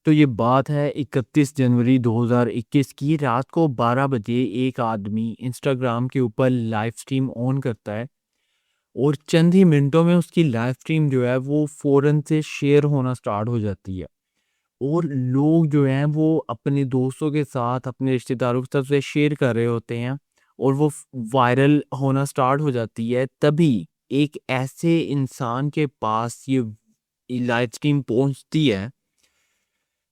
तो ये बात है 31 जनवरी 2021 की। रात को 12 बजे एक आदमी इंस्टाग्राम के ऊपर लाइव स्ट्रीम ऑन करता है और चंद ही मिनटों में उसकी लाइव स्ट्रीम जो है वो फ़ौरन से शेयर होना स्टार्ट हो जाती है। और लोग जो हैं वो अपने दोस्तों के साथ, अपने रिश्तेदारों के साथ उसे शेयर कर रहे होते हैं और वो वायरल होना स्टार्ट हो जाती है। तभी एक ऐसे इंसान के पास ये लाइव स्ट्रीम पहुंचती है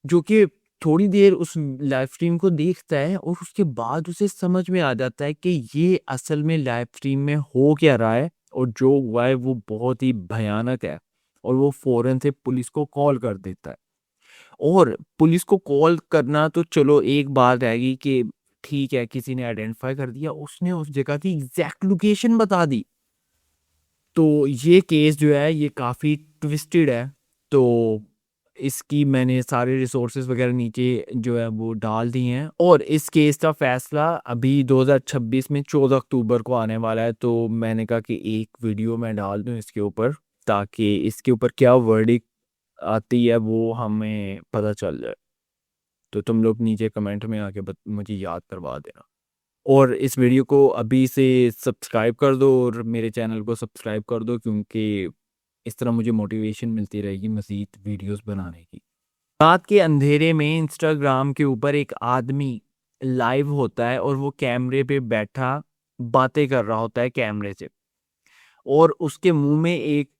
जो कि थोड़ी देर उस लाइव स्ट्रीम को देखता है और उसके बाद उसे समझ में आ जाता है कि ये असल में लाइव स्ट्रीम में हो क्या रहा है और जो हुआ है वो बहुत ही भयानक है। और वो फ़ौरन से पुलिस को कॉल कर देता है। और पुलिस को कॉल करना तो चलो एक बात रहेगी कि ठीक है, किसी ने आइडेंटिफ़ाई कर दिया, उसने उस जगह की एग्ज़ैक्ट लोकेशन बता दी। तो ये केस जो है ये काफ़ी ट्विस्टेड है। तो इसकी मैंने सारे रिसोर्सेज़ वग़ैरह नीचे जो है वो डाल दिए हैं और इस केस का फ़ैसला अभी 2026 में 14 अक्टूबर को आने वाला है। तो मैंने कहा कि एक वीडियो मैं डाल दूँ इसके ऊपर, ताकि इसके ऊपर क्या वर्डिक्ट आती है वो हमें पता चल जाए। तो तुम लोग नीचे कमेंट में आके मुझे याद करवा देना। और इस वीडियो को अभी से सब्सक्राइब कर दो और मेरे चैनल को सब्सक्राइब कर दो, क्योंकि इस तरह मुझे मोटिवेशन मिलती रहेगी मज़ीद वीडियोस बनाने की। रात के अंधेरे में इंस्टाग्राम के ऊपर एक आदमी लाइव होता है और वो कैमरे पे बैठा बातें कर रहा होता है कैमरे से। और उसके मुंह में एक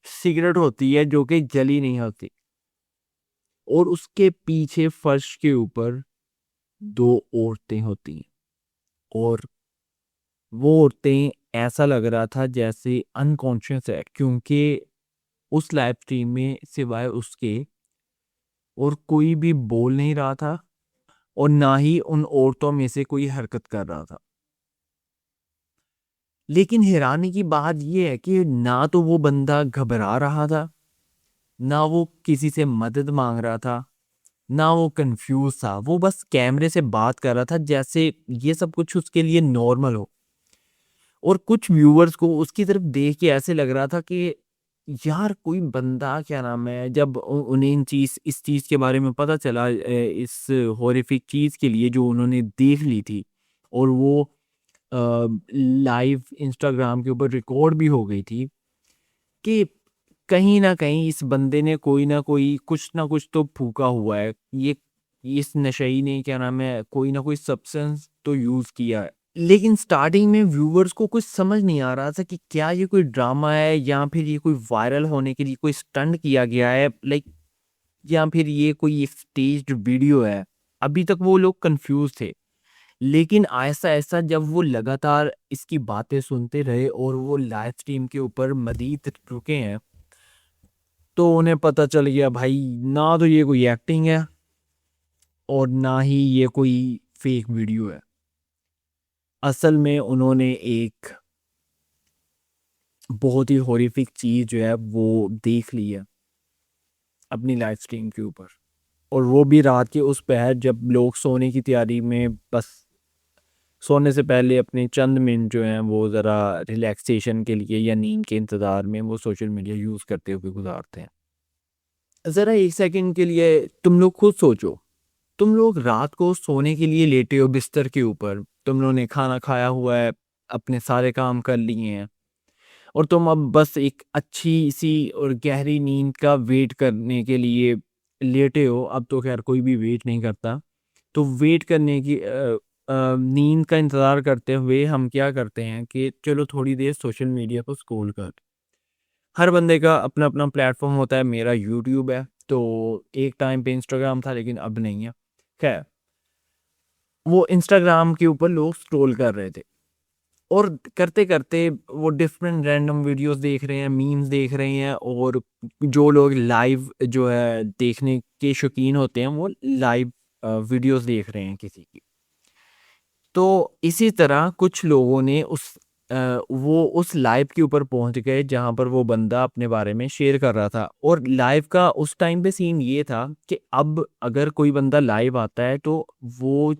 सिगरेट होती है जो कि जली नहीं होती। और उसके पीछे फर्श के ऊपर दो औरतें होती हैं। और वो औरतें, ऐसा लग रहा था जैसे अनकॉन्शियस है, क्योंकि उस लाइव स्ट्रीम में सिवाय उसके और कोई भी बोल नहीं रहा था और ना ही उन औरतों में से कोई हरकत कर रहा था। लेकिन हैरानी की बात ये है कि ना तो वो बंदा घबरा रहा था, ना वो किसी से मदद मांग रहा था, ना वो कंफ्यूज था। वो बस कैमरे से बात कर रहा था जैसे ये सब कुछ उसके लिए नॉर्मल हो। और कुछ व्यूअर्स को उसकी तरफ देख के ऐसे लग रहा था कि यार कोई बंदा, क्या नाम है, जब उन्हें इस चीज़ के बारे में पता चला, इस हॉरिफिक चीज़ के लिए जो उन्होंने देख ली थी और वो लाइव इंस्टाग्राम के ऊपर रिकॉर्ड भी हो गई थी, कि कहीं न कहीं इस बंदे ने कोई ना कोई कुछ ना कुछ तो फूँका हुआ है। ये इस नशई ने, क्या नाम है, कोई ना कोई सब्सटेंस तो यूज़ किया है। लेकिन स्टार्टिंग में व्यूअर्स को कुछ समझ नहीं आ रहा था कि क्या ये कोई ड्रामा है या फिर ये कोई वायरल होने के लिए कोई स्टंट किया गया है, लाइक, या फिर ये कोई स्टेज्ड वीडियो है। अभी तक वो लोग कंफ्यूज थे। लेकिन ऐसा-ऐसा जब वो लगातार इसकी बातें सुनते रहे और वो लाइव स्ट्रीम के ऊपर मज़ीद रुके हैं, तो उन्हें पता चल गया भाई, ना तो ये कोई एक्टिंग है और ना ही ये कोई फेक वीडियो है। असल में उन्होंने एक बहुत ही हॉरिफिक चीज़ जो है वो देख ली है अपनी लाइव स्ट्रीम के ऊपर। और वो भी रात के उस पहर जब लोग सोने की तैयारी में, बस सोने से पहले अपने चंद मिनट जो हैं वो ज़रा रिलैक्सेशन के लिए या नींद के इंतज़ार में वो सोशल मीडिया यूज़ करते हुए गुजारते हैं। ज़रा एक सेकंड के लिए तुम लोग खुद सोचो। तुम लोग रात को सोने के लिए लेटे हो बिस्तर के ऊपर, तुम लोगों ने खाना खाया हुआ है, अपने सारे काम कर लिए हैं और तुम अब बस एक अच्छी-सी और गहरी नींद का वेट करने के लिए लेटे हो। अब तो ख़ैर कोई भी वेट नहीं करता। तो वेट करने की नींद का इंतज़ार करते हुए हम क्या करते हैं कि चलो थोड़ी देर सोशल मीडिया को स्क्रॉल कर। हर बंदे का अपना-अपना प्लेटफ़ॉर्म होता है। मेरा यूट्यूब है, तो एक टाइम पे इंस्टाग्राम था लेकिन अब नहीं है। ख़ैर, वो इंस्टाग्राम के ऊपर लोग स्क्रॉल कर रहे थे और करते-करते वो डिफरेंट रैंडम वीडियोज़ देख रहे हैं, मीम्स देख रहे हैं। और जो लोग लाइव जो है देखने के शौकीन होते हैं, वो लाइव वीडियोज़ देख रहे हैं किसी की। तो इसी तरह कुछ लोगों ने वो उस लाइव के ऊपर पहुँच गए जहाँ पर वो बंदा अपने बारे में शेयर कर रहा था। और लाइव का उस टाइम पे सीन ये था कि अब अगर कोई बंदा लाइव आता है तो वो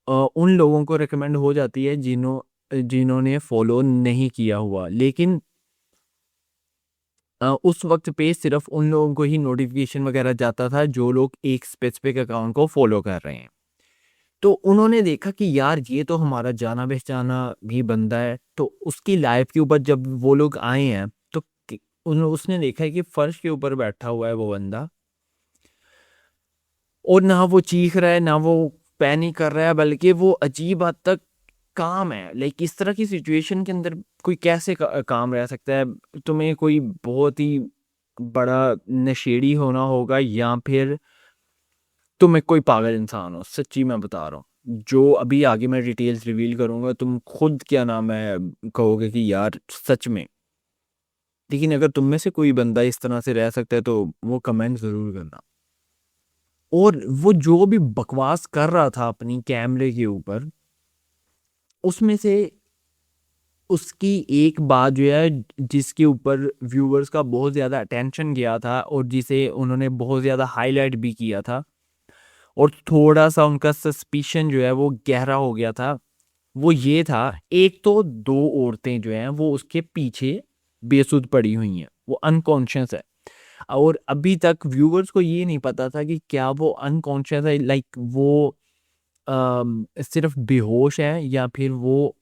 उन लोगों को रिकमेंड हो जाती है जिन्होंने फॉलो नहीं किया हुआ। लेकिन उस वक़्त पे सिर्फ़ उन लोगों को ही नोटिफ़िकेशन वग़ैरह जाता था जो लोग एक स्पेसिफ़िक अकाउंट को फ़ॉलो कर रहे हैं। तो उन्होंने देखा कि यार ये तो हमारा जाना-पहचाना भी बंदा है, तो उसकी लाइफ़ के ऊपर जब वो लोग आए हैं, तो कि उसने देखा है कि फर्श के ऊपर बैठा हुआ है वो बंदा और ना वो चीख रहा है, ना वो पैनिक कर रहा है, बल्कि वो अजीब हद तक काम है। लाइक इस तरह की सिचुएशन के अंदर कोई कैसे काम रह सकता है? तुम्हें कोई बहुत ही बड़ा नशेड़ी होना होगा या फिर तुम एक कोई पागल इंसान हो, सच्ची मैं बता रहा हूँ। जो अभी आगे मैं डिटेल्स रिवील करूँगा, तुम खुद क्या नाम है कहोगे कि यार सच में। लेकिन अगर तुम में से कोई बंदा इस तरह से रह सकता है तो वो कमेंट ज़रूर करना। और वो जो भी बकवास कर रहा था अपनी कैमरे के ऊपर, उसमें से उसकी एक बात जो है जिसके ऊपर व्यूअर्स का बहुत ज़्यादा अटेंशन गया था और जिसे उन्होंने बहुत ज़्यादा हाइलाइट भी किया था और थोड़ा-सा उनका सस्पिशन जो है वो गहरा हो गया था। वो ये था, एक तो 2 औरतें जो हैं वो उसके पीछे बेसुध पड़ी हुई हैं, वो अनकॉन्शियस है। और अभी तक व्यूअर्स को ये नहीं पता था कि क्या वो अनकॉन्शियस है, लाइक वो सिर्फ़ बेहोश हैं या फिर वो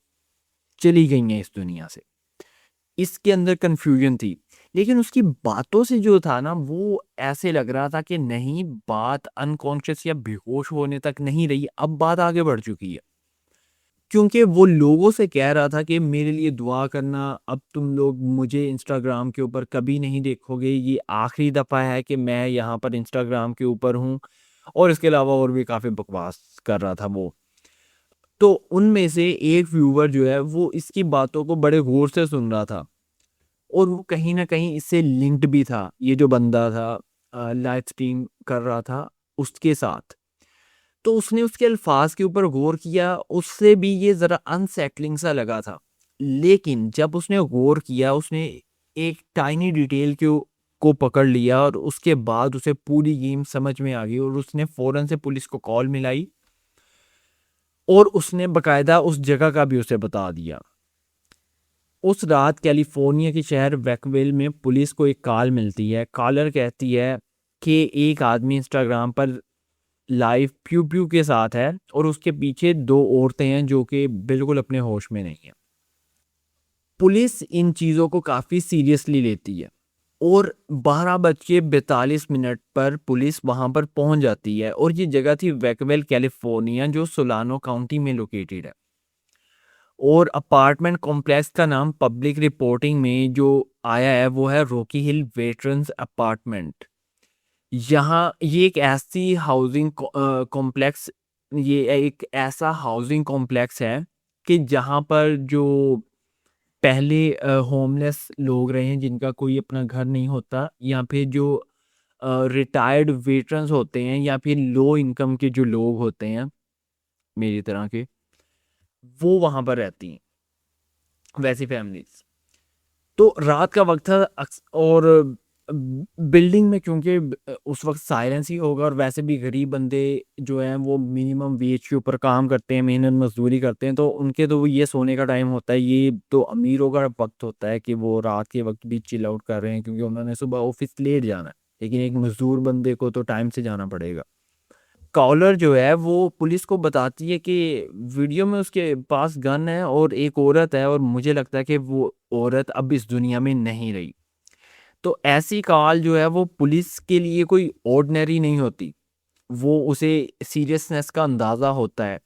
चली गई हैं इस दुनिया से। इसके अंदर कन्फ्यूज़न थी। लेकिन उसकी बातों से जो था ना वो ऐसे लग रहा था कि नहीं, बात अनकॉन्शियस या बेहोश होने तक नहीं रही, अब बात आगे बढ़ चुकी है। क्योंकि वो लोगों से कह रहा था कि मेरे लिए दुआ करना, अब तुम लोग मुझे इंस्टाग्राम के ऊपर कभी नहीं देखोगे, ये आखिरी दफ़ा है कि मैं यहाँ पर इंस्टाग्राम के ऊपर हूँ। और इसके अलावा और भी काफ़ी बकवास कर रहा था वो। तो उनमें से एक व्यूअर जो है वो इसकी बातों को बड़े गौर से सुन रहा था और वो कहीं न कहीं इससे लिंक्ड भी था, ये जो बंदा था लाइव स्ट्रीम कर रहा था उसके साथ। तो उसने उसके अल्फ़ाज़ के ऊपर गौर किया, उससे भी ये ज़रा अनसेटलिंग सा लगा था। लेकिन जब उसने गौर किया, उसने एक टाइनी डिटेल को पकड़ लिया और उसके बाद उसे पूरी गेम समझ में आ गई और उसने फ़ौरन से पुलिस को कॉल मिलाई और उसने बाकायदा उस जगह का भी उसे बता दिया। उस रात कैलिफ़ोर्निया के शहर वैकविल में पुलिस को एक कॉल मिलती है। कॉलर कहती है कि एक आदमी इंस्टाग्राम पर लाइव प्यू-प्यू के साथ है और उसके पीछे 2 औरतें हैं जो कि बिल्कुल अपने होश में नहीं हैं। पुलिस इन चीज़ों को काफ़ी सीरियसली लेती है और 12:42 पर पुलिस वहाँ पर पहुँच जाती है और ये जगह थी वैकवेल, कैलिफ़ोर्निया, जो सोलानो काउंटी में लोकेटेड है। और अपार्टमेंट कॉम्प्लेक्स का नाम पब्लिक रिपोर्टिंग में जो आया है वो है रॉकी हिल वेटरन्स अपार्टमेंट। यहाँ ये एक ऐसी कॉम्प्लेक्स ये एक ऐसा हाउसिंग कॉम्प्लेक्स है कि जहाँ पर जो पहले होमलेस लोग रहे हैं जिनका कोई अपना घर नहीं होता या फिर जो रिटायर्ड वेटरन्स होते हैं या फिर लो इनकम के जो लोग होते हैं मेरी तरह के, वो वहाँ पर रहती हैं, वैसी फैमिलीज़। तो रात का वक़्त था और बिल्डिंग में क्योंकि उस वक़्त साइलेंस ही होगा और वैसे भी गरीब बंदे जो हैं वो मिनिमम वेज के ऊपर काम करते हैं, मेहनत मज़दूरी करते हैं, तो उनके तो ये सोने का टाइम होता है। ये तो अमीरों का वक़्त होता है कि वो रात के वक़्त भी चिल आउट कर रहे हैं क्योंकि उन्होंने सुबह ऑफ़िस लेट जाना है। लेकिन एक मज़दूर बंदे को तो टाइम से जाना पड़ेगा। कॉलर जो है वो पुलिस को बताती है कि वीडियो में उसके पास गन है और एक औरत है और मुझे लगता है कि वो औरत अब इस दुनिया में नहीं रही। तो ऐसी कॉल जो है वो पुलिस के लिए कोई ऑर्डिनरी नहीं होती। वो उसे सीरियसनेस का अंदाज़ा होता है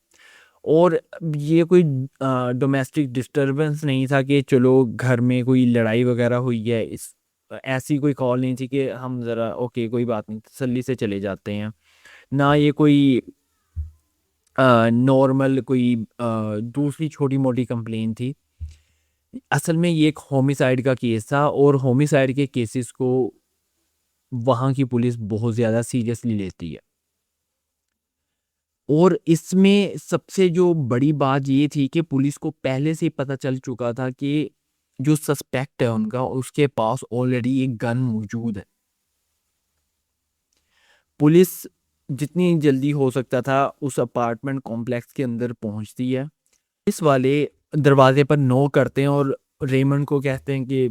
और ये कोई डोमेस्टिक डिस्टर्बेंस नहीं था कि चलो घर में कोई लड़ाई वगैरह हुई है। ऐसी कोई कॉल नहीं थी कि हम ज़रा ओके कोई बात नहीं तसल्ली से चले जाते हैं। ना ये कोई नॉर्मल कोई दूसरी छोटी-मोटी कंप्लेंट थी। असल में ये एक होमिसाइड का केस था और होमिसाइड के केसेस को वहाँ की पुलिस बहुत ज़्यादा सीरियसली लेती है। और इसमें सबसे जो बड़ी बात ये थी कि पुलिस को पहले से ही पता चल चुका था कि जो सस्पेक्ट है उनका उसके पास ऑलरेडी एक गन मौजूद है। पुलिस जितनी जल्दी हो सकता था उस अपार्टमेंट कॉम्प्लेक्स के अंदर पहुंचती है। पुलिस वाले दरवाजे पर नॉक करते हैं और रेमंड को कहते हैं कि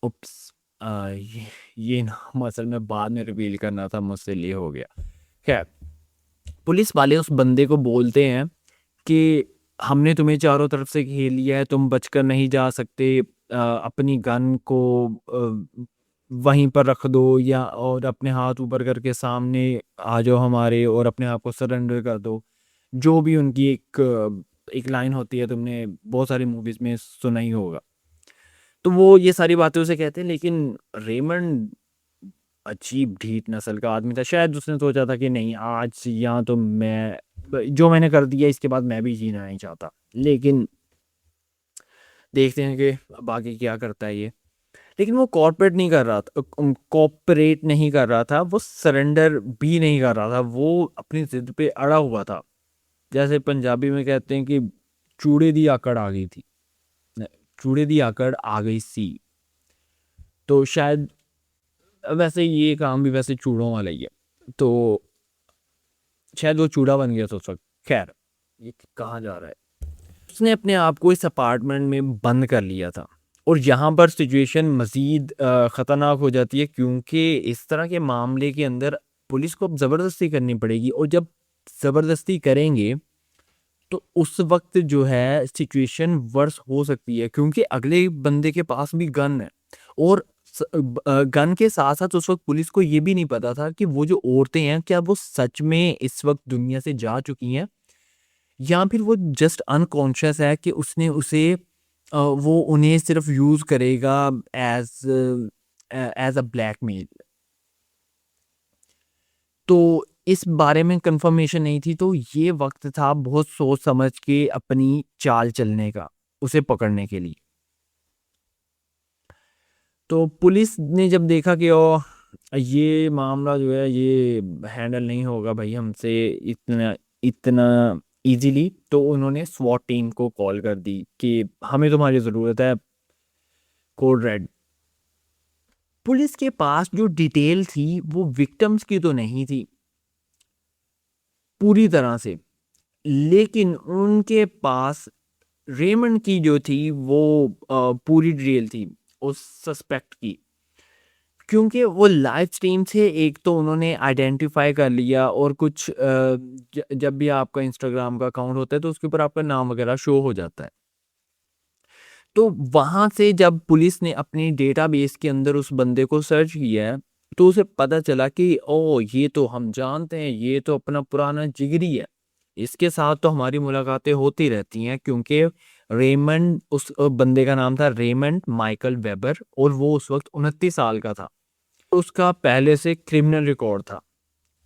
उप्स, ये नाम असल में बाद में रिवील करना था, मुझसे ये हो गया। खैर, पुलिस वाले उस बंदे को बोलते हैं कि हमने तुम्हें चारों तरफ से घेर लिया है, तुम बचकर नहीं जा सकते, अपनी गन को वहीं पर रख दो या और अपने हाथ ऊपर करके सामने आ जाओ हमारे और अपने आप को सरेंडर कर दो। जो भी उनकी एक लाइन होती है, तुमने बहुत सारी मूवीज में सुना ही होगा। तो वो ये सारी बातें उसे कहते हैं, लेकिन रेमंड अजीब ढीठ नस्ल का आदमी था। शायद उसने सोचा था कि नहीं, आज या तो मैं जो मैंने कर दिया इसके बाद मैं भी जीना नहीं चाहता। लेकिन देखते हैं कि बाकी क्या करता है ये। लेकिन वो कॉपरेट नहीं कर रहा था, वो सरेंडर भी नहीं कर रहा था, वो अपनी जिद पे अड़ा हुआ था। जैसे पंजाबी में कहते हैं कि चूड़े दी आकड़ आ गई थी, चूड़े दी आकड़ आ गई सी। तो शायद वैसे ये काम भी वैसे चूड़ों वाला ही है, तो शायद वो चूड़ा बन गया था उस वक्त। खैर, ये कहाँ जा रहा है। उसने अपने आप को इस अपार्टमेंट में बंद कर लिया था और यहाँ पर सिचुएशन मज़ीद ख़तरनाक हो जाती है, क्योंकि इस तरह के मामले के अंदर पुलिस को अब ज़बरदस्ती करनी पड़ेगी, और जब ज़बरदस्ती करेंगे तो उस वक्त जो है सिचुएशन वर्स हो सकती है, क्योंकि अगले बंदे के पास भी गन है। और गन के साथ साथ उस वक्त पुलिस को ये भी नहीं पता था कि वो जो औरतें हैं क्या वो सच में इस वक्त दुनिया से जा चुकी हैं, या फिर वो जस्ट अनकॉन्शियस है कि उसने उसे वो उन्हें सिर्फ यूज करेगा एज एज अ ब्लैकमेल। तो इस बारे में कंफर्मेशन नहीं थी, तो ये वक्त था बहुत सोच समझ के अपनी चाल चलने का, उसे पकड़ने के लिए। तो पुलिस ने जब देखा कि ओ ये मामला जो है ये हैंडल नहीं होगा भाई हमसे इतना इतना इजीली, तो उन्होंने स्वॉट टीम को कॉल कर दी कि हमें तुम्हारी ज़रूरत है, कोड रेड। पुलिस के पास जो डिटेल थी वो विक्टिम्स की तो नहीं थी पूरी तरह से, लेकिन उनके पास रेमंड की जो थी वो पूरी डिटेल थी उस सस्पेक्ट की, क्योंकि वो लाइव स्ट्रीम से एक तो उन्होंने आइडेंटिफाई कर लिया, और कुछ जब भी आपका इंस्टाग्राम का अकाउंट होता है तो उसके ऊपर आपका नाम वगैरह शो हो जाता है। तो वहां से जब पुलिस ने अपनी डेटाबेस के अंदर उस बंदे को सर्च किया है, तो उसे पता चला कि ओ ये तो हम जानते हैं, ये तो अपना पुराना जिगरी है, इसके साथ तो हमारी मुलाकातें होती रहती हैं, क्योंकि रेमंड, उस बंदे का नाम था रेमंड माइकल वेबर, और वो उस वक्त 29 साल का था। उसका पहले से क्रिमिनल रिकॉर्ड था।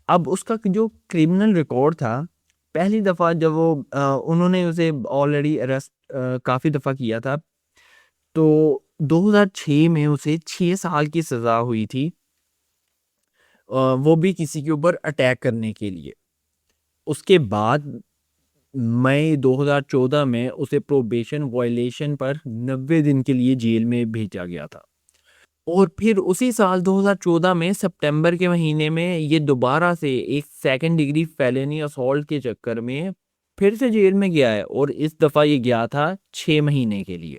अब उसका जो क्रिमिनल रिकॉर्ड था, पहली दफ़ा जब वो उन्होंने उसे ऑलरेडी अरेस्ट काफ़ी दफ़ा किया था, तो 2006 में उसे 6 साल की सज़ा हुई थी, वो भी किसी के ऊपर अटैक करने के लिए। उसके बाद मई 2014 में उसे प्रोबेशन वायलेशन पर 90 दिन के लिए जेल में भेजा गया था। और फिर उसी साल 2014 में सितंबर के महीने में ये दोबारा से एक सेकंड डिग्री फेलिनी असॉल्ट के चक्कर में फिर से जेल में गया है, और इस दफ़ा ये गया था 6 महीने के लिए।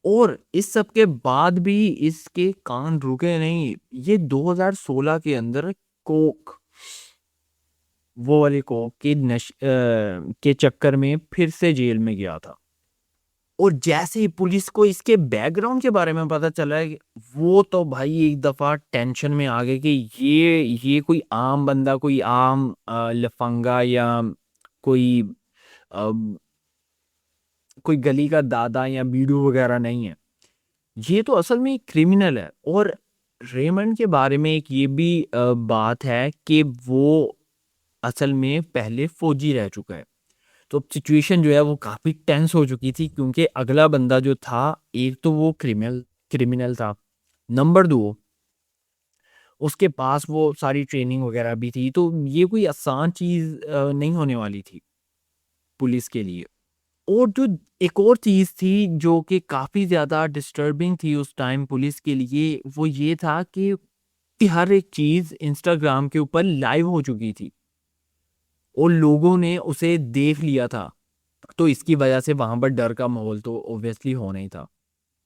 और इस सब के बाद भी इसके कान रुके नहीं, ये 2016 के अंदर कोक, वो वाले कोक के चक्कर में फिर से जेल में गया था। और जैसे ही पुलिस को इसके बैकग्राउंड के बारे में पता चला है, वो तो भाई एक दफ़ा टेंशन में आ गए कि ये कोई आम बंदा, कोई आम लफंगा या कोई अ, कोई गली का दादा या बीड़ू वगैरह नहीं है, ये तो असल में एक क्रिमिनल है। और रेमंड के बारे में एक ये भी बात है कि वो असल में पहले फौजी रह चुका है। तो अब सिचुएशन जो है वो काफ़ी टेंस हो चुकी थी, क्योंकि अगला बंदा जो था, एक तो वो क्रिमिनल क्रिमिनल था, नंबर 2 उसके पास वो सारी ट्रेनिंग वगैरह भी थी, तो ये कोई आसान चीज़ नहीं होने वाली थी पुलिस के लिए। और जो एक और चीज़ थी जो कि काफ़ी ज़्यादा डिस्टर्बिंग थी उस टाइम पुलिस के लिए, वो ये था कि हर एक चीज़ इंस्टाग्राम के ऊपर लाइव हो चुकी थी और लोगों ने उसे देख लिया था। तो इसकी वजह से वहाँ पर डर का माहौल तो ऑब्वियसली होना ही था।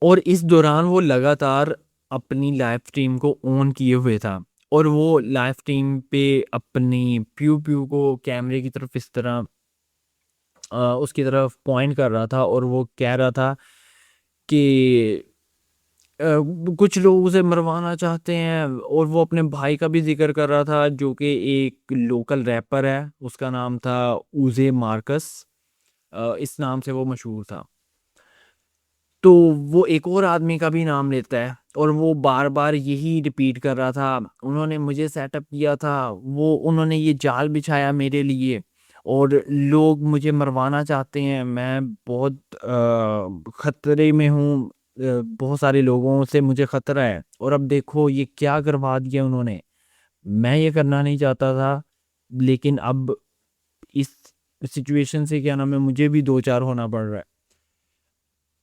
और इस दौरान वो लगातार अपनी लाइव स्ट्रीम को ऑन किए हुए था और वो लाइव स्ट्रीम पे अपनी प्यू प्यू को कैमरे की तरफ इस तरह उसकी तरफ पॉइंट कर रहा था और वो कह रहा था कि कुछ लोग उसे मरवाना चाहते हैं और वो अपने भाई का भी जिक्र कर रहा था जो कि एक लोकल रैपर है, उसका नाम था उजे मार्कस। इस नाम से वो मशहूर था। तो वो एक और आदमी का भी नाम लेता है और वो बार बार यही रिपीट कर रहा था, उन्होंने मुझे सेटअप किया था, वो उन्होंने ये जाल बिछाया मेरे लिए और लोग मुझे मरवाना चाहते हैं, मैं बहुत खतरे में हूँ, बहुत सारे लोगों से मुझे खतरा है और अब देखो ये क्या करवा दिया उन्होंने। मैं ये करना नहीं चाहता था लेकिन अब इस सिचुएशन से क्या नाम है मुझे भी दो चार होना पड़ रहा है।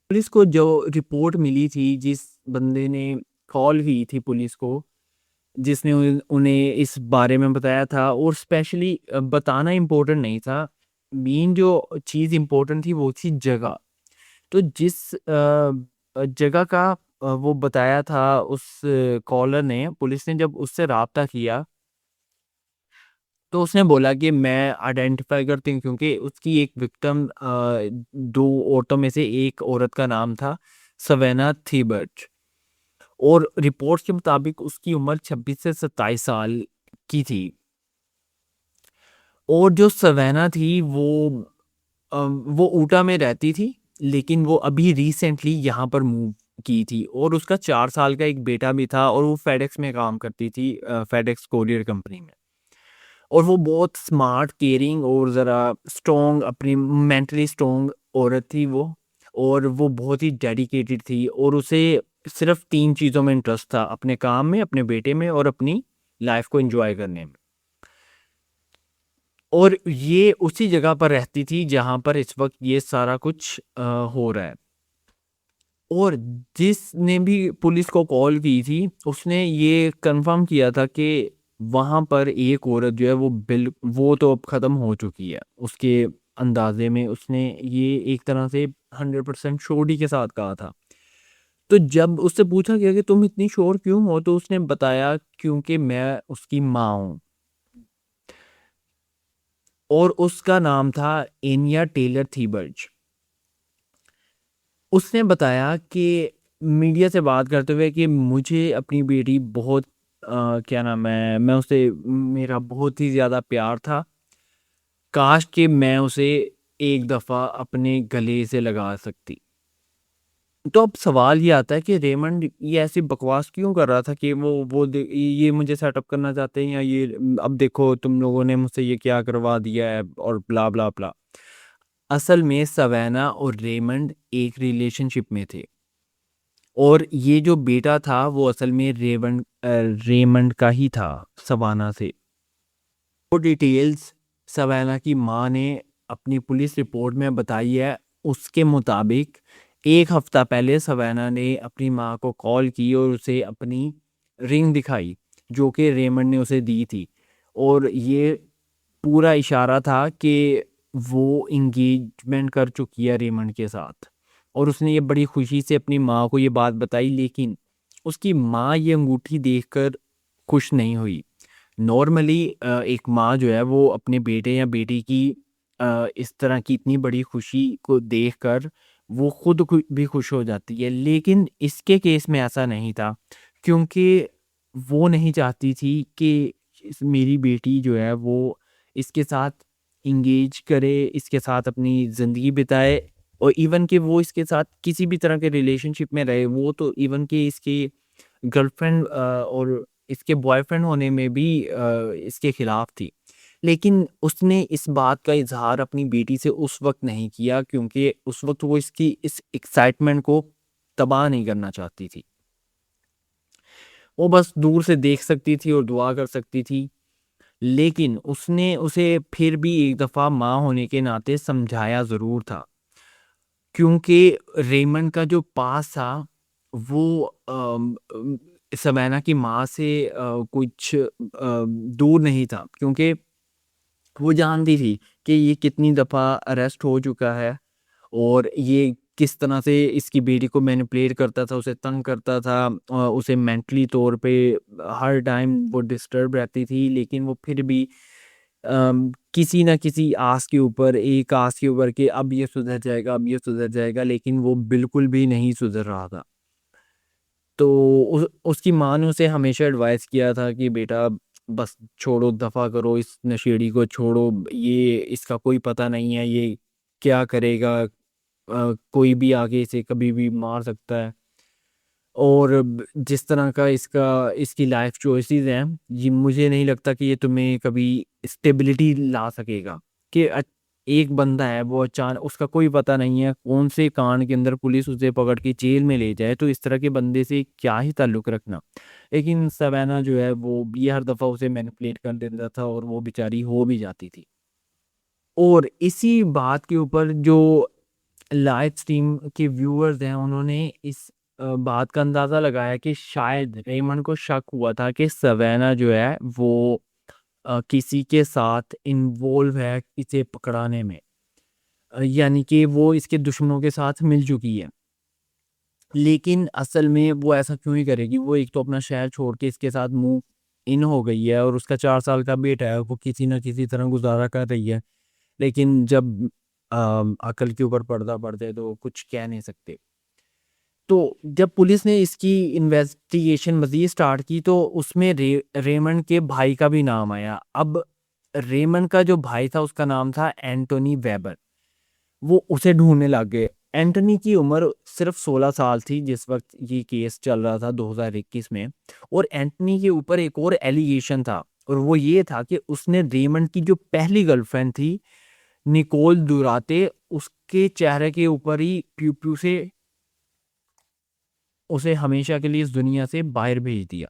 पुलिस को जो रिपोर्ट मिली थी, जिस बंदे ने कॉल की थी पुलिस को, जिसने उन्हें इस बारे में बताया था और स्पेशली बताना इम्पोर्टेंट नहीं था, मेन जो चीज़ इम्पोर्टेंट थी वो थी जगह। तो जिस जगह का वो बताया था उस कॉलर ने, पुलिस ने जब उससे राब्ता किया तो उसने बोला कि मैं आइडेंटिफाई करती हूँ क्योंकि उसकी एक विक्टिम, दो औरतों में से एक औरत का नाम था सवेना थीबर्ट और रिपोर्ट्स के मुताबिक उसकी उम्र 26 से 27 साल की थी। और जो सवेना थी वो ऊटा में रहती थी लेकिन वो अभी रिसेंटली यहाँ पर मूव की थी और उसका 4 साल का एक बेटा भी था और वो फेडेक्स में काम करती थी, फेडेक्स कोरियर कंपनी में। और वो बहुत स्मार्ट, केयरिंग और ज़रा स्ट्रॉन्ग, अपनी मेंटली स्ट्रॉन्ग औरत थी वो। और वो बहुत ही डेडिकेटेड थी और उसे सिर्फ 3 चीज़ों में इंटरेस्ट था, अपने काम में, अपने बेटे में और अपनी लाइफ को एंजॉय करने में। और ये उसी जगह पर रहती थी जहाँ पर इस वक़्त ये सारा कुछ हो रहा है। और जिसने भी पुलिस को कॉल की थी, उसने ये कन्फर्म किया था कि वहाँ पर एक औरत जो है वो तो अब ख़त्म हो चुकी है। उसके अंदाज़े में उसने ये एक तरह से 100% श्योरिटी के साथ कहा था। तो जब उससे पूछा गया कि तुम इतनी श्योर क्यों हो? तो उसने बताया क्योंकि मैं उसकी माँ हूँ। और उसका नाम था एनिया टेलर थीबर्ज। उसने बताया कि मीडिया से बात करते हुए कि मुझे अपनी बेटी बहुत क्या नाम है, मैं उसे मेरा बहुत ही ज़्यादा प्यार था। काश कि मैं उसे एक दफ़ा अपने गले से लगा सकती। तो अब सवाल ये आता है कि रेमंड ये ऐसी बकवास क्यों कर रहा था कि ये मुझे सेटअप करना चाहते हैं या ये अब देखो तुम लोगों ने मुझसे ये क्या करवा दिया है और ब्ला ब्ला ब्ला। असल में सवेना और रेमंड एक रिलेशनशिप में थे और ये जो बेटा था वो असल में रेमंड का ही था, सवाना से। वो डिटेल्स सवाना की माँ ने अपनी पुलिस रिपोर्ट में बताई है। उसके मुताबिक एक हफ्ता पहले सवाना ने अपनी माँ को कॉल की और उसे अपनी रिंग दिखाई जो कि रेमंड ने उसे दी थी और ये पूरा इशारा था कि वो इंगेजमेंट कर चुकी है रेमंड के साथ। और उसने ये बड़ी खुशी से अपनी माँ को ये बात बताई लेकिन उसकी माँ ये अंगूठी देखकर खुश नहीं हुई। नॉर्मली एक माँ जो है वो अपने बेटे या बेटी की इस तरह की इतनी बड़ी खुशी को देखकर वो खुद भी खुश हो जाती है, लेकिन इसके केस में ऐसा नहीं था क्योंकि वो नहीं चाहती थी कि मेरी बेटी जो है वो इसके साथ इंगेज करे, इसके साथ अपनी ज़िंदगी बिताए और इवन कि वो इसके साथ किसी भी तरह के रिलेशनशिप में रहे। वो तो इवन कि इसकी गर्लफ्रेंड और इसके बॉयफ्रेंड होने में भी इसके खिलाफ थी। लेकिन उसने इस बात का इज़हार अपनी बेटी से उस वक़्त नहीं किया क्योंकि उस वक़्त वो इसकी इस एक्साइटमेंट को तबाह नहीं करना चाहती थी। वो बस दूर से देख सकती थी और दुआ कर सकती थी। लेकिन उसने उसे फिर भी एक दफ़ा माँ होने के नाते समझाया ज़रूर था। क्योंकि रेमंड का जो पास था वो सवेना की माँ से कुछ दूर नहीं था क्योंकि वो जानती थी कि ये कितनी दफ़ा अरेस्ट हो चुका है और ये किस तरह से इसकी बेटी को मैनिपुलेट करता था, उसे तंग करता था, उसे मेंटली तौर पे हर टाइम वो डिस्टर्ब रहती थी, लेकिन वो फिर भी किसी न किसी आस के ऊपर, एक आस के ऊपर कि अब ये सुधर जाएगा, अब ये सुधर जाएगा, लेकिन वो बिल्कुल भी नहीं सुधर रहा था। तो उसकी माँ ने उसे हमेशा एडवाइस किया था कि बेटा बस छोड़ो, दफ़ा करो, इस नशेड़ी को छोड़ो, ये इसका कोई पता नहीं है, ये क्या करेगा, कोई भी आके इसे कभी भी मार सकता है। और जिस तरह का इसकी लाइफ चॉइसेस हैं, ये मुझे नहीं लगता कि ये तुम्हें कभी स्टेबिलिटी ला सकेगा। कि एक बंदा है, वो अचानक, उसका कोई पता नहीं है कौन से कांड के अंदर पुलिस उसे पकड़ के जेल में ले जाए, तो इस तरह के बंदे से क्या ही ताल्लुक रखना। लेकिन सवेना जो है वो ये हर दफ़ा उसे मैनिपुलेट कर देता था और वो बेचारी हो भी जाती थी। और इसी बात के ऊपर जो लाइव स्ट्रीम के व्यूअर्स हैं, उन्होंने इस बात का अंदाज़ा लगाया कि शायद रेमंड को शक हुआ था कि सवेना जो है वो किसी के साथ इन्वॉल्व है इसे पकड़ाने में। यानी कि वो इसके दुश्मनों के साथ मिल चुकी है। लेकिन असल में वो ऐसा क्यों ही करेगी? वो एक तो अपना शहर छोड़ के इसके साथ मूव इन हो गई है और उसका 4 साल का बेटा है, वो किसी न किसी तरह गुज़ारा कर रही है। लेकिन जब अकल के ऊपर पर्दा पड़ जाए तो कुछ कह नहीं सकते। तो जब पुलिस ने इसकी इन्वेस्टिगेशन मज़ीद स्टार्ट की तो उसमें रेमंड के भाई का भी नाम आया। अब रेमंड का जो भाई था उसका नाम था एंटोनी वेबर। वो उसे ढूँढने लग गए। एंटोनी की उम्र सिर्फ़ 16 साल थी जिस वक़्त ये केस चल रहा था 2021 में, और एंटोनी के ऊपर एक और एलिगेशन था, और वो ये था कि उसने रेमंड की जो पहली गर्लफ्रेंड थी, निकोल दुराते, उसके चेहरे के ऊपर ही प्यू-प्यू से उसे हमेशा के लिए इस दुनिया से बाहर भेज दिया।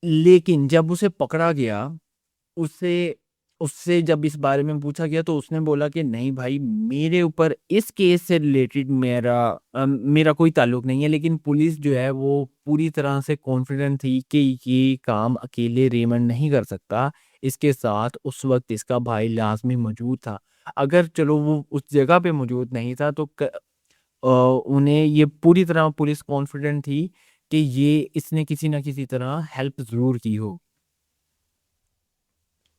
लेकिन जब उसे पकड़ा गया, उससे उससे जब इस बारे में पूछा गया तो उसने बोला कि नहीं भाई, मेरे ऊपर इस केस से रिलेटेड मेरा कोई ताल्लुक नहीं है। लेकिन पुलिस जो है वो पूरी तरह से कॉन्फिडेंट थी कि ये काम अकेले रेमंड नहीं कर सकता। इसके साथ उस वक़्त इसका भाई लाज़मी मौजूद था। अगर चलो वो उस जगह पे मौजूद नहीं था तो उन्हें ये पूरी तरह पुलिस कॉन्फिडेंट थी कि ये इसने किसी न किसी तरह हेल्प ज़रूर की हो।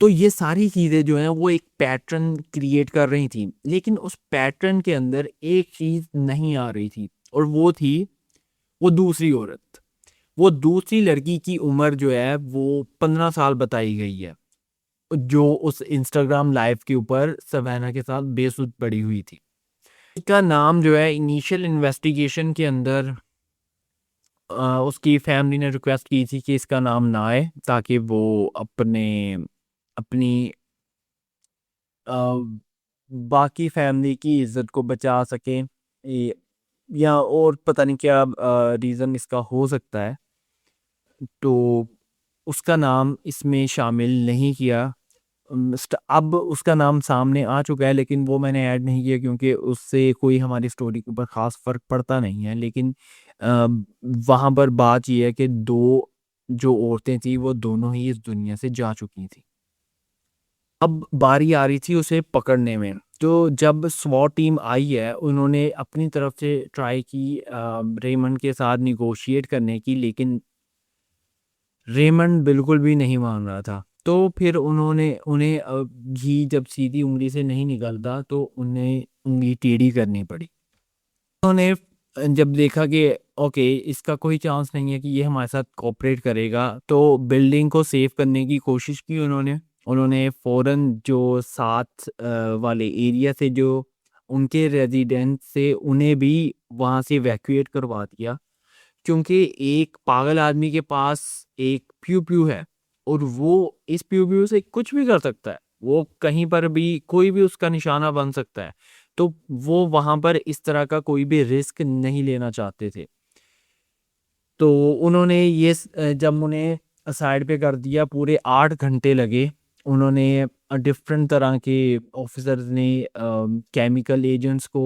तो ये सारी चीज़ें जो हैं वो एक पैटर्न क्रिएट कर रही थी। लेकिन उस पैटर्न के अंदर एक चीज़ नहीं आ रही थी, और वो थी वो दूसरी औरत। वो दूसरी लड़की की उम्र जो है वो 15 साल बताई गई है, जो उस इंस्टाग्राम लाइव के ऊपर सवेना के साथ बेसुध पड़ी हुई थी। इसका नाम जो है इनिशियल इन्वेस्टिगेशन के अंदर उसकी फैमिली ने रिक्वेस्ट की थी कि इसका नाम ना आए, ताकि वो अपनी अ, बाकी फैमिली की इज़्ज़त को बचा सकें, ये या और पता नहीं क्या रीज़न इसका हो सकता है। तो उसका नाम इसमें शामिल नहीं किया। अब उसका नाम सामने आ चुका है, लेकिन वो मैंने ऐड नहीं किया क्योंकि उससे कोई हमारी स्टोरी के ऊपर ख़ास फ़र्क पड़ता नहीं है। लेकिन अ, वहाँ पर बात ये है कि 2 जो औरतें थी वो दोनों ही इस दुनिया से जा चुकी थी। अब बारी आ रही थी उसे पकड़ने में। तो जब स्वॉट टीम आई है, उन्होंने अपनी तरफ से ट्राई की रेमंड के साथ नेगोशिएट करने की, लेकिन रेमंड बिल्कुल भी नहीं मान रहा था। तो फिर उन्होंने उन्हें घी जब सीधी उँगली से नहीं निकलता तो उन्हें उँगली टेढ़ी करनी पड़ी। उन्होंने जब देखा कि ओके, इसका कोई चांस नहीं है कि ये हमारे साथ कोऑपरेट करेगा, तो बिल्डिंग को सेव करने की कोशिश की उन्होंने। उन्होंने फ़ौरन जो साथ वाले एरिया से जो उनके रेज़िडेंट से उन्हें भी वहाँ से इवैक्यूएट करवा दिया। क्योंकि एक पागल आदमी के पास एक प्यू-प्यू है, और वो इस प्यू-प्यू से कुछ भी कर सकता है। वो कहीं पर भी कोई भी उसका निशाना बन सकता है। तो वो वहाँ पर इस तरह का कोई भी रिस्क नहीं लेना चाहते थे। तो उन्होंने जब उन्हें साइड पे कर दिया, पूरे 8 घंटे लगे। उन्होंने डिफ़रेंट तरह के ऑफ़िसर्स ने केमिकल एजेंट्स को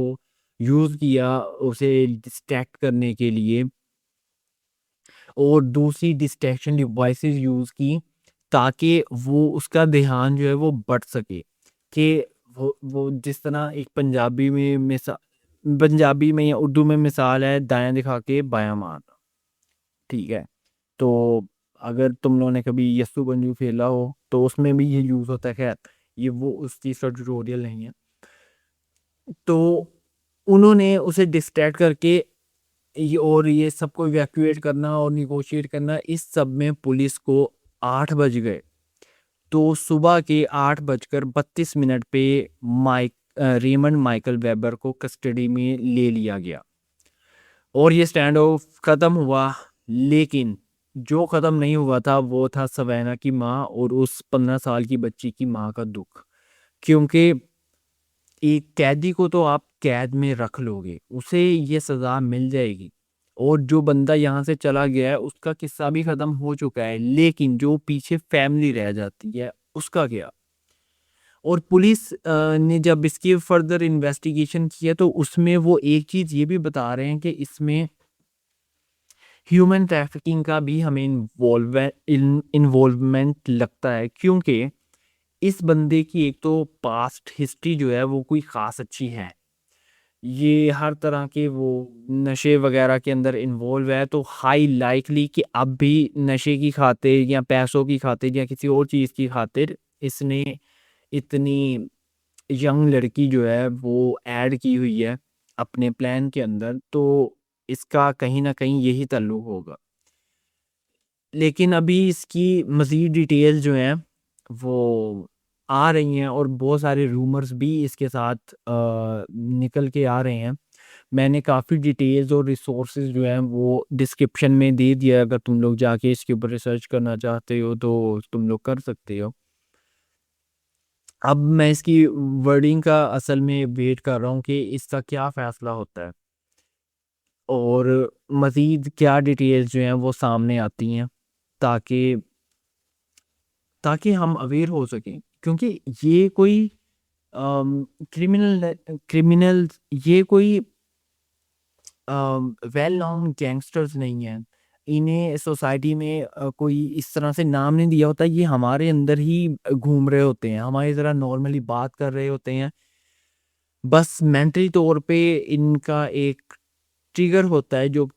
यूज़ किया उसे डिस्ट्रैक्ट करने के लिए। और दूसरी डिस्ट्रैक्शन डिवाइसेस यूज़ की, ताकि वो उसका ध्यान जो है वो बँट सके कि वो जिस तरह एक पंजाबी में या उर्दू में मिसाल है, दायां दिखा के बायां मारना। ठीक है, तो अगर तुम लोगों ने कभी यस्सु बंजू खेला हो तो उसमें भी ये यूज होता है। खैर, ये वो उस चीज का ट्यूटोरियल नहीं है। तो उन्होंने उसे डिस्ट्रैक्ट करके ये सबको इवैक्यूएट करना और निगोशिएट करना, इस सब में पुलिस को 8 बज गए। तो सुबह के 8 बजकर 32 मिनट पे रेमंड माइकल वेबर को कस्टडी में ले लिया गया और ये स्टैंड ऑफ खत्म हुआ। लेकिन जो खत्म नहीं हुआ था वो था सवैना की माँ और उस 15 साल की बच्ची की माँ का दुख। क्योंकि एक कैदी को तो आप कैद में रख लोगे, उसे ये सजा मिल जाएगी, और जो बंदा यहाँ से चला गया है उसका किस्सा भी खत्म हो चुका है, लेकिन जो पीछे फैमिली रह जाती है उसका क्या। और पुलिस ने जब इसकी फर्दर इन्वेस्टिगेशन किया तो उसमें वो एक चीज ये भी बता रहे हैं कि इसमें ह्यूमन ट्रैफिकिंग का भी हमें इन्वॉल्वमेंट लगता है। क्योंकि इस बंदे की एक तो पास्ट हिस्ट्री जो है वो कोई खास अच्छी है, ये हर तरह के वो नशे वगैरह के अंदर इन्वॉल्व है, तो हाई लाइकली कि अब भी नशे की खातिर या पैसों की खातिर या किसी और चीज़ की खातिर इसने इतनी यंग लड़की जो है वो ऐड की हुई है अपने प्लान के अंदर, तो इसका कहीं ना कहीं यही ताल्लुक होगा। लेकिन अभी इसकी मज़ीद डिटेल जो हैं वो आ रही हैं और बहुत सारे रूमर्स भी इसके साथ निकल के आ रहे हैं। मैंने काफ़ी डिटेल्स और रिसोर्सेज जो हैं वो डिस्क्रिप्शन में दे दिया है, अगर तुम लोग जाके इसके ऊपर रिसर्च करना चाहते हो तो तुम लोग कर सकते हो। अब मैं इसकी वर्डिंग का असल में वेट कर रहा हूँ कि इसका क्या फ़ैसला होता है और मज़ीद क्या डिटेल्स जो हैं वो सामने आती हैं, ताकि ताकि हम अवेयर हो सकें। क्योंकि ये कोई क्रिमिनल ये कोई वेल नोन गैंगस्टर्स नहीं हैं। इन्हें सोसाइटी में कोई इस तरह से नाम नहीं दिया होता, ये हमारे अंदर ही घूम रहे होते हैं, हमारी तरह नॉर्मली बात कर रहे होते हैं। बस मेंटली तौर पे इनका एक ट्रिगर होता है जो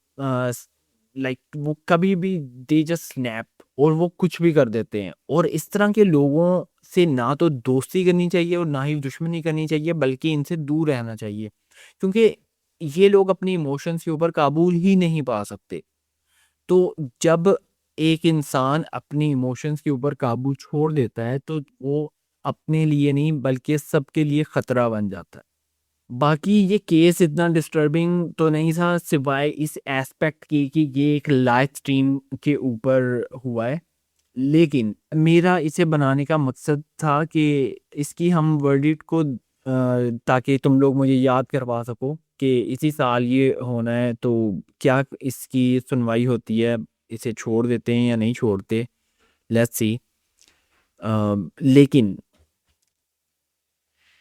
लाइक वो कभी भी दे जस्ट स्नैप और वो कुछ भी कर देते हैं। और इस तरह के लोगों से ना तो दोस्ती करनी चाहिए और ना ही दुश्मनी करनी चाहिए, बल्कि इनसे दूर रहना चाहिए। क्योंकि ये लोग अपनी इमोशंस के ऊपर काबू ही नहीं पा सकते। तो जब एक इंसान अपनी इमोशंस के ऊपर काबू छोड़ देता है तो वो अपने लिए नहीं बल्कि सबके लिए खतरा बन जाता है। बाकी ये केस इतना डिस्टर्बिंग तो नहीं था, सिवाय इस एस्पेक्ट की कि ये एक लाइव स्ट्रीम के ऊपर हुआ है। लेकिन मेरा इसे बनाने का मकसद था कि इसकी हम वर्डिक्ट को ताकि तुम लोग मुझे याद करवा सको कि इसी साल ये होना है, तो क्या इसकी सुनवाई होती है, इसे छोड़ देते हैं या नहीं छोड़ते, लेट्स सी। लेकिन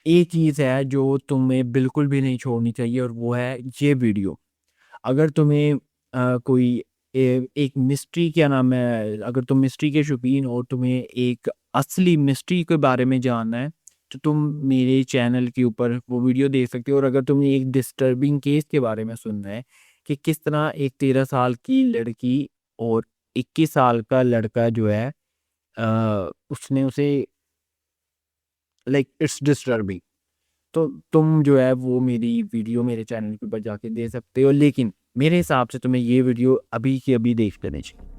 एक चीज़ है जो तुम्हें बिल्कुल भी नहीं छोड़नी चाहिए और वो है ये वीडियो। अगर तुम्हें कोई एक मिस्ट्री, क्या नाम है, अगर तुम मिस्ट्री के शौकीन हो, तुम्हें एक असली मिस्ट्री के बारे में जानना है, तो तुम मेरे चैनल के ऊपर वो वीडियो देख सकते हो। और अगर तुम्हें एक डिस्टर्बिंग केस के बारे में सुनना है कि किस तरह एक 13 साल की लड़की और 21 साल का लड़का जो है उसने उसे लाइक इट्स डिस्टर्बिंग, तो तुम जो है वो मेरी वीडियो मेरे चैनल के ऊपर जाके दे सकते हो। लेकिन मेरे हिसाब से तुम्हें ये वीडियो अभी की अभी देख लेनी चाहिए।